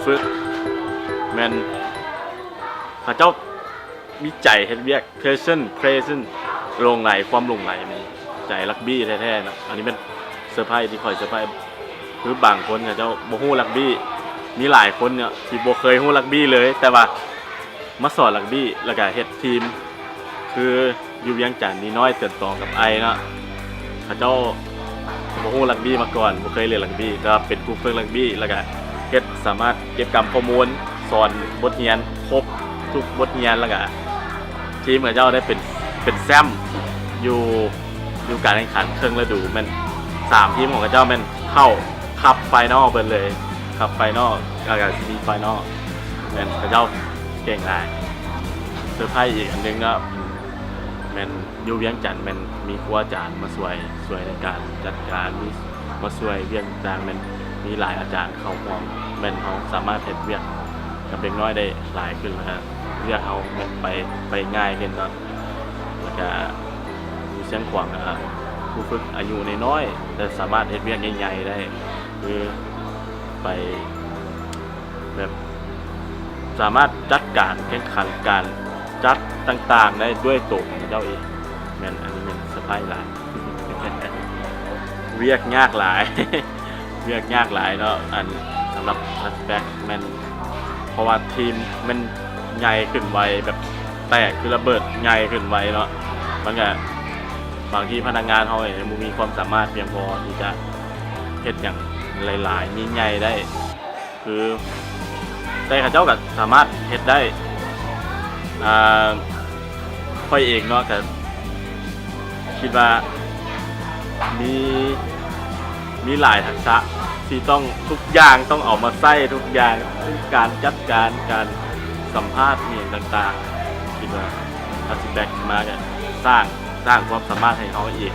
ฝึกแมนพระเจ้ามีใจเฮ็ดเวียกเพรสเซนลงไหลความลงไหลมันใจรักบี้แท้ๆนะอันนี้เป็นเซอร์ไพรส์ที่คอยเซอร์ไพรส์คือบางคนเขาเจ้าบ่ฮู้รักบี้มีหลายคนเนี่ยที่บ่เคยฮู้รักบี้เลยแต่ว่ามาสอนรักบี้แล้วก็เฮ็ดทีมคืออยู่เวียงจันทน์นี่น้อยเติบโตกับไอเนาะเขาเจ้าบ่ฮู้รักบี้มาก่อนบ่เคยเล่นรักบี้ก็เป็นครูฝึกรักบี้แล้วก็เฮ็ดสามารถเก็บกำข้อมูลสอนบทเรียนครบทุกบทเรียนแล้วก็ทีมของเจ้าได้เป็นแซมอยู่การแข่งขันเครื่องฤดูแม่น3ทีมของเจ้าแม่นเข้าคัพไฟนอลเบิดเลยคัพไฟนอลกับซีไฟนอลแม่นเจ้าเก่งหลายเซอร์ไพรส์อีกอันนึงก็แม่นอยู่เวียงจันทน์แม่นมีครูอาจารย์มาช่วยในการจัดการมีมาช่วยเวียงจันทน์แม่นมีหลายอาจารย์เข้าร่วมแม่นเฮาสามารถเฮ็ดเวียกกับเด็กน้อยได้หลายขึ้นแล้วครับเวียกเฮาแม่นไปง่ายขึ้นเนาะแล้วก็อยู่เชียงขวางครูฝึกอายุน้อยๆแต่สามารถเฮ็ดเวียกใหญ่ๆได้คือไปแบบสามารถจัดการแข่งขันการจัดต่างๆได้ด้วยตัวของเจ้าเองแม่นอันนี้เป็นสไตล์หลาย เวียกยากหลาย เวียกยากหลายเนาะอันสำหรับทัชแบ็กแม่นเพราะว่าทีมมันใหญ่ขึ้นไวแบบแตกคือระเบิดใหญ่ขึ้นไวเนาะมันก็บางทีพนักงานเขาเองมีความสามารถเพียงพอที่จะเฮ็ดอย่างหลายๆยิ่งใหญ่ได้คือแต่ข้าเจ้าก็สามารถเฮ็ดได้ค่อยเองเนาะแต่คิดว่ามีหลายทักษะที่ต้องทุกอย่างต้องออกมาใส่ทุกอย่างการจัดการการสัมภาษณ์มีต่างๆคิดว่าทัชแบ็กมาก็สร้างความสามารถให้เขาอีก